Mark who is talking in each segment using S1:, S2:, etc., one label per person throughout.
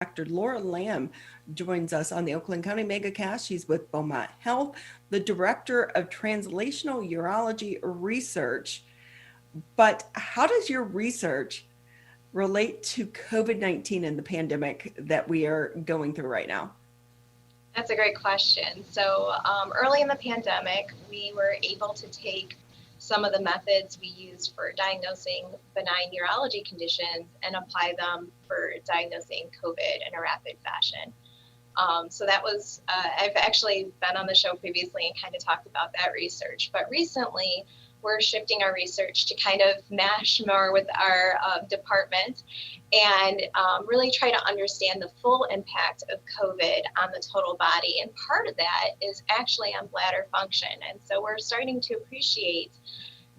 S1: Dr. Laura Lamb joins us on the Oakland County MegaCast. She's with Beaumont Health, the Director of Translational Urology Research. But how does your research relate to COVID-19 and the pandemic that we are going through right now?
S2: That's a great question. So early in the pandemic, we were able to take some of the methods we used for diagnosing benign urology conditions and apply them for diagnosing COVID in a rapid fashion. So that was, I've actually been on the show previously and kind of talked about that research, but recently we're shifting our research to kind of mash more with our department and really try to understand the full impact of COVID on the total body. And part of that is actually on bladder function. And so we're starting to appreciate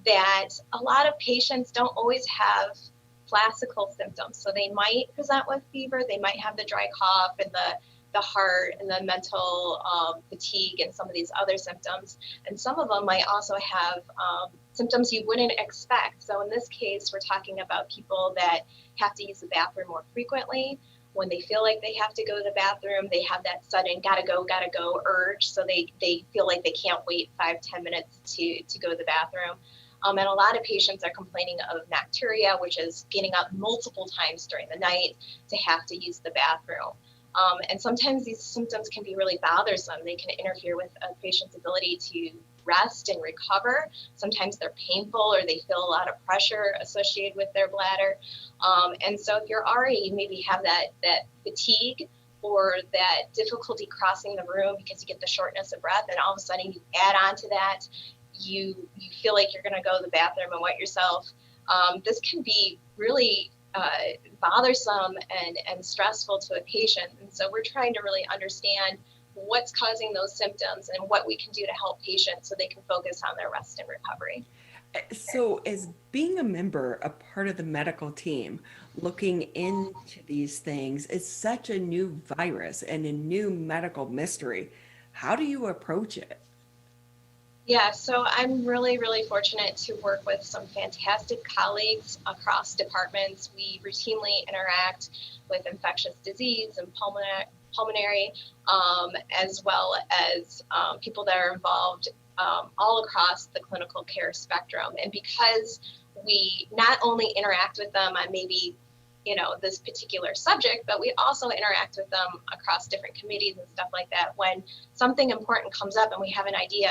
S2: that a lot of patients don't always have classical symptoms. So they might present with fever, they might have the dry cough and the heart and the mental fatigue and some of these other symptoms. And some of them might also have symptoms you wouldn't expect. So in this case, we're talking about people that have to use the bathroom more frequently. When they feel like they have to go to the bathroom, they have that sudden gotta go urge. So they feel like they can't wait 5-10 minutes to go to the bathroom. And a lot of patients are complaining of nocturia, which is getting up multiple times during the night to have to use the bathroom. And sometimes these symptoms can be really bothersome. They can interfere with a patient's ability to rest and recover. Sometimes they're painful or they feel a lot of pressure associated with their bladder. And so if you're already maybe have that fatigue or that difficulty crossing the room because you get the shortness of breath, and all of a sudden you add on to that, you feel like you're going to go to the bathroom and wet yourself. This can be really bothersome and stressful to a patient. And so we're trying to really understand what's causing those symptoms and what we can do to help patients so they can focus on their rest and recovery.
S1: So, as being a member, a part of the medical team, looking into these things, is such a new virus and a new medical mystery. How do you approach it?
S2: Yeah, so I'm really, really fortunate to work with some fantastic colleagues across departments. We routinely interact with infectious disease and pulmonary as well as people that are involved all across the clinical care spectrum. And because we not only interact with them on maybe this particular subject, but we also interact with them across different committees and stuff like that. When something important comes up and we have an idea,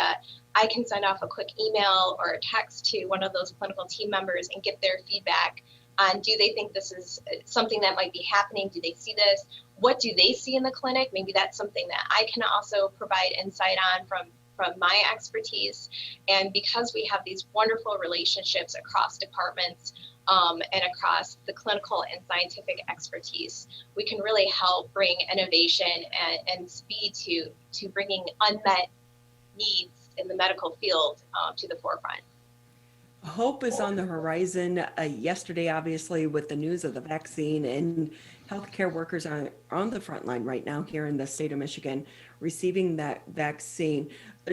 S2: I can send off a quick email or a text to one of those clinical team members and get their feedback on, do they think this is something that might be happening? Do they see this? What do they see in the clinic? Maybe that's something that I can also provide insight on from my expertise. And because we have these wonderful relationships across departments and across the clinical and scientific expertise, we can really help bring innovation and speed to bringing unmet needs in the medical field to the forefront.
S1: Hope is on the horizon. Yesterday, obviously, with the news of the vaccine, and healthcare workers are on the front line right now here in the state of Michigan receiving that vaccine.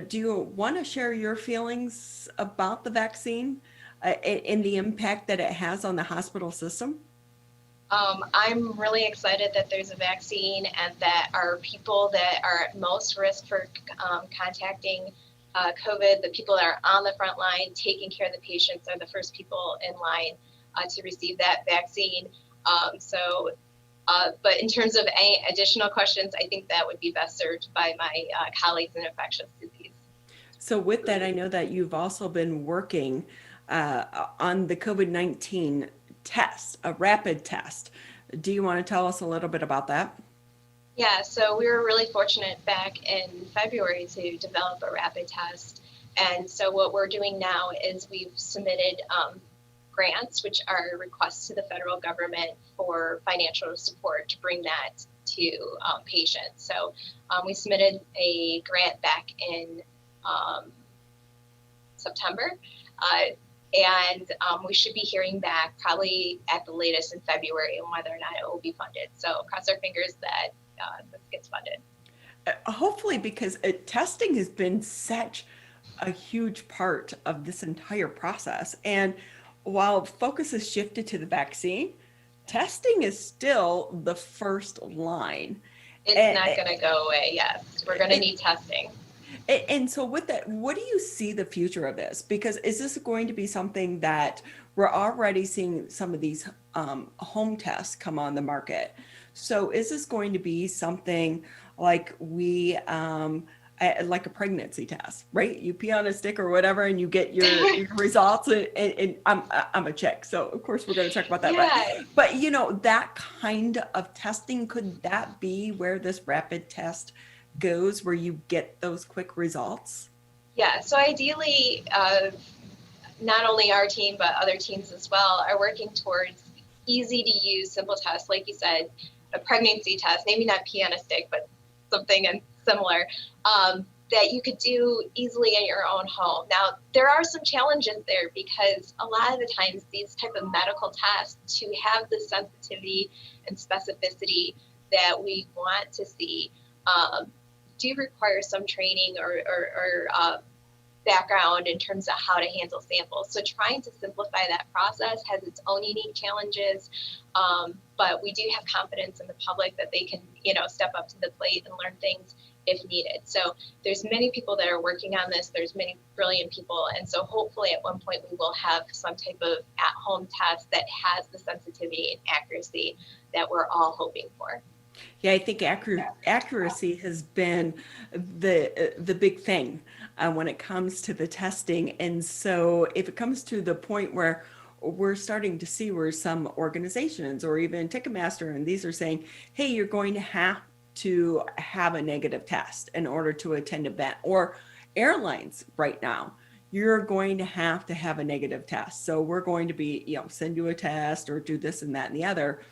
S1: Do you want to share your feelings about the vaccine and the impact that it has on the hospital system?
S2: I'm really excited that there's a vaccine and that our people that are at most risk for contacting COVID, the people that are on the front line taking care of the patients, are the first people in line to receive that vaccine. But in terms of any additional questions, I think that would be best served by my colleagues in infectious disease.
S1: So, with that, I know that you've also been working on the COVID-19 test, a rapid test. Do you want to tell us a little bit about that?
S2: Yeah, so we were really fortunate back in February to develop a rapid test. And so what we're doing now is we've submitted grants, which are requests to the federal government for financial support to bring that to patients. So we submitted a grant back in September. And we should be hearing back probably at the latest in February on whether or not it will be funded. So cross our fingers that this gets funded.
S1: Hopefully, because testing has been such a huge part of this entire process. And while focus has shifted to the vaccine, testing is still the first line.
S2: It's not going to go away. Yes, we're going to need testing.
S1: And so with that, what do you see the future of this? Because is this going to be something that we're already seeing some of these home tests come on the market? So is this going to be something like like a pregnancy test, right? You pee on a stick or whatever, and you get your results. And I'm a chick, so of course we're going to talk about that.
S2: Yeah.
S1: But you know, that kind of testing, could that be where this rapid test goes, where you get those quick results?
S2: Yeah. So ideally, not only our team but other teams as well are working towards easy to use, simple tests, like you said, a pregnancy test, maybe not pee on a stick, but something similar, that you could do easily in your own home. Now, there are some challenges there because a lot of the times these type of medical tests, to have the sensitivity and specificity that we want to see, do require some training or background in terms of how to handle samples. So trying to simplify that process has its own unique challenges, but we do have confidence in the public that they can, step up to the plate and learn things if needed. So there's many people that are working on this. There's many brilliant people. And so hopefully at one point we will have some type of at-home test that has the sensitivity and accuracy that we're all hoping for.
S1: Yeah, I think accuracy has been the big thing when it comes to the testing. And so if it comes to the point where we're starting to see where some organizations or even Ticketmaster and these are saying, hey, you're going to have a negative test in order to attend an event, or airlines right now, you're going to have a negative test. So we're going to be, send you a test or do this and that and the other.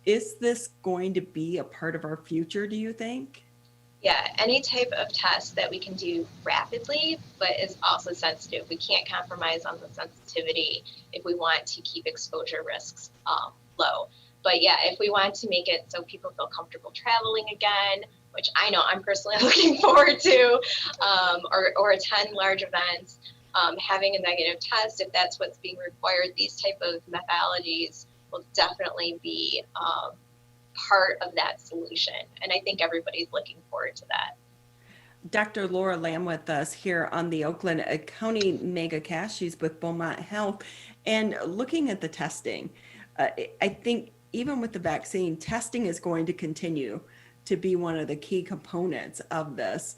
S1: Is this going to be a part of our future, do you think?
S2: Yeah, any type of test that we can do rapidly, but is also sensitive. We can't compromise on the sensitivity if we want to keep exposure risks low. But yeah, if we want to make it so people feel comfortable traveling again, which I know I'm personally looking forward to, or attend large events, having a negative test, if that's what's being required, these type of methodologies will definitely be part of that solution. And I think everybody's looking forward to that.
S1: Dr. Laura Lamb with us here on the Oakland County MegaCast. She's with Beaumont Health. And looking at the testing, I think even with the vaccine, testing is going to continue to be one of the key components of this.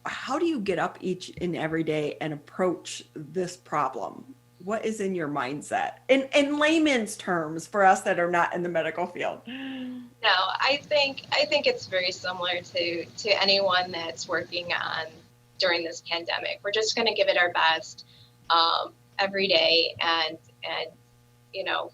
S1: How do you get up each and every day and approach this problem? What is in your mindset in layman's terms for us that are not in the medical field?
S2: No, I think it's very similar to anyone that's working on during this pandemic. We're just going to give it our best every day, and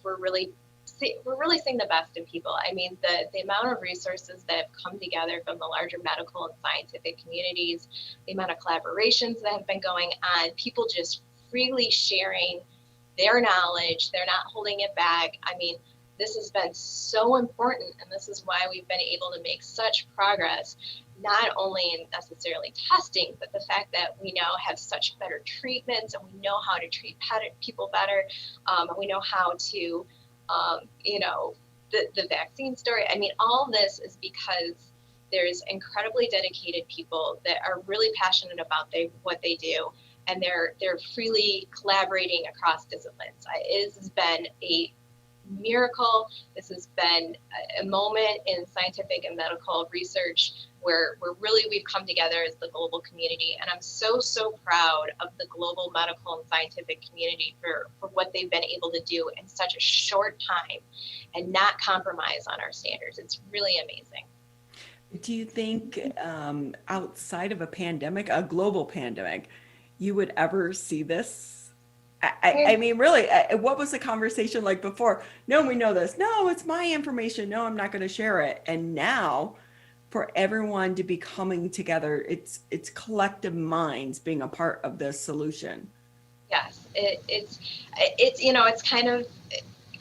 S2: we're really seeing the best in people. I mean, the amount of resources that have come together from the larger medical and scientific communities, the amount of collaborations that have been going on, people just freely sharing their knowledge. They're not holding it back. I mean, this has been so important, and this is why we've been able to make such progress, not only in necessarily testing, but the fact that we now have such better treatments, and we know how to treat people better, and we know how to, the vaccine story. I mean, all this is because there's incredibly dedicated people that are really passionate about what they do, and they're freely collaborating across disciplines. It has been a miracle. This has been a moment in scientific and medical research where we've come together as the global community. And I'm so proud of the global medical and scientific community for what they've been able to do in such a short time and not compromise on our standards. It's really amazing.
S1: Do you think outside of a pandemic, a global pandemic, you would ever see this? I mean, really, what was the conversation like before? No, we know this. No, it's my information. No, I'm not going to share it. And now, for everyone to be coming together, it's collective minds being a part of this solution.
S2: Yes, it's kind of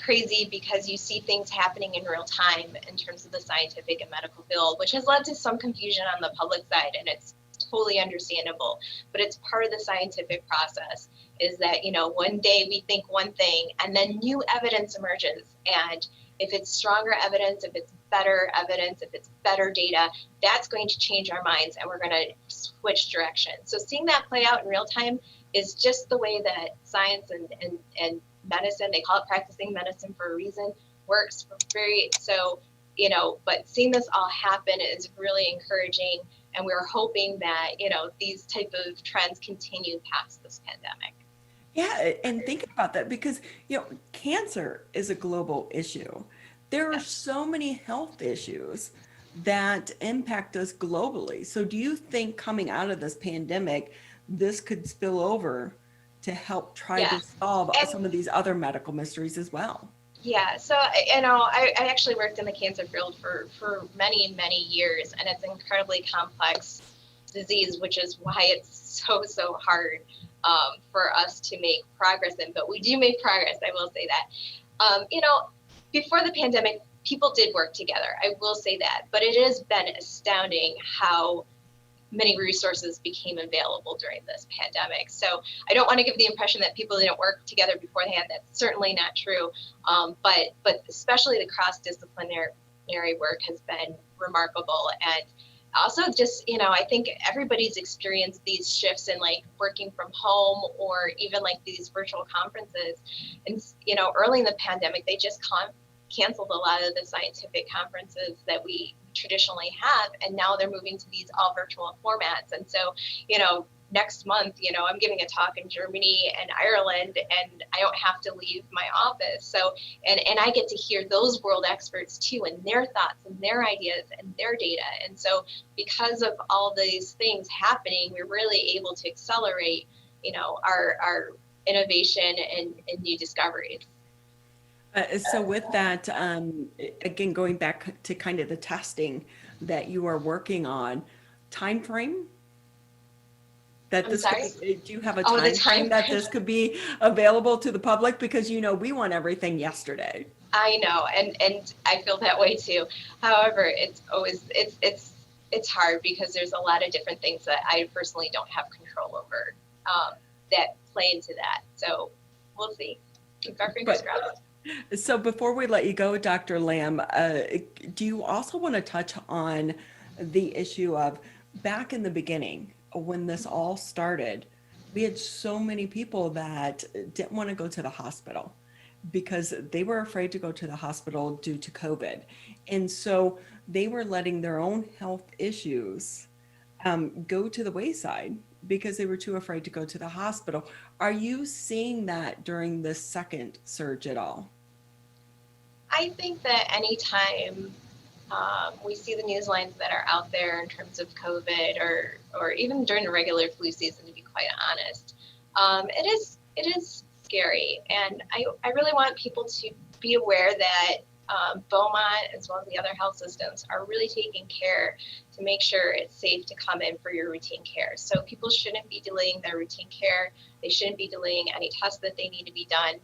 S2: crazy because you see things happening in real time in terms of the scientific and medical field, which has led to some confusion on the public side, and it's totally understandable, but it's part of the scientific process, is that one day we think one thing and then new evidence emerges, and if it's stronger evidence, if it's better evidence, if it's better data, that's going to change our minds and we're going to switch direction. So seeing that play out in real time is just the way that science and medicine, they call it practicing medicine for a reason, works. But seeing this all happen is really encouraging, and we're hoping that, these type of trends continue past this pandemic.
S1: Yeah, and think about that because, cancer is a global issue. There are so many health issues that impact us globally. So do you think coming out of this pandemic, this could spill over to help try to solve some of these other medical mysteries as well?
S2: Yeah, so I actually worked in the cancer field for many, many years, and it's an incredibly complex disease, which is why it's so hard for us to make progress in. But we do make progress, I will say that. Before the pandemic, people did work together, I will say that. But it has been astounding how many resources became available during this pandemic. So I don't want to give the impression that people didn't work together beforehand. That's certainly not true. But especially the cross-disciplinary work has been remarkable. And also just, I think everybody's experienced these shifts in like working from home or even like these virtual conferences. And, early in the pandemic, they just canceled a lot of the scientific conferences that we traditionally have, and now they're moving to these all virtual formats. And so, next month, I'm giving a talk in Germany and Ireland, and I don't have to leave my office. So, and I get to hear those world experts too, and their thoughts and their ideas and their data. And so because of all these things happening, we're really able to accelerate, our innovation and new discoveries.
S1: So with that, again, going back to kind of the testing that you are working on, time frame that
S2: I'm sorry?
S1: do you have a
S2: Oh, the
S1: time frame that this could be available to the public? Because, we want everything yesterday.
S2: I know, and I feel that way too. However, it's always, it's hard because there's a lot of different things that I personally don't have control over that play into that. So we'll see. Keep our fingers crossed.
S1: So before we let you go, Dr. Lamb, do you also want to touch on the issue of back in the beginning when this all started, we had so many people that didn't want to go to the hospital because they were afraid to go to the hospital due to COVID. And so they were letting their own health issues go to the wayside because they were too afraid to go to the hospital. Are you seeing that during the second surge at all?
S2: I think that anytime we see the news lines that are out there in terms of COVID or even during the regular flu season, to be quite honest, it is scary. And I really want people to be aware that Beaumont, as well as the other health systems, are really taking care to make sure it's safe to come in for your routine care. So people shouldn't be delaying their routine care. They shouldn't be delaying any tests that they need to be done.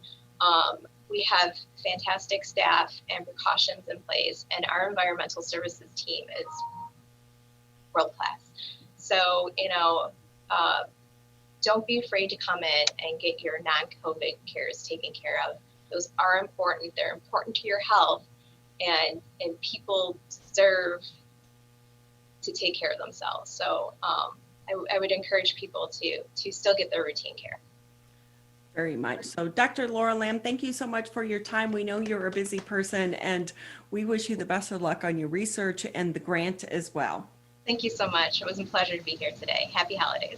S2: We have fantastic staff and precautions in place, and our environmental services team is world class. So, don't be afraid to come in and get your non-COVID cares taken care of. Those are important. They're important to your health, and people deserve to take care of themselves. So I would encourage people to still get their routine care.
S1: Very much. So Dr. Laura Lamb, thank you so much for your time. We know you're a busy person, and we wish you the best of luck on your research and the grant as well.
S2: Thank you so much. It was a pleasure to be here today. Happy holidays.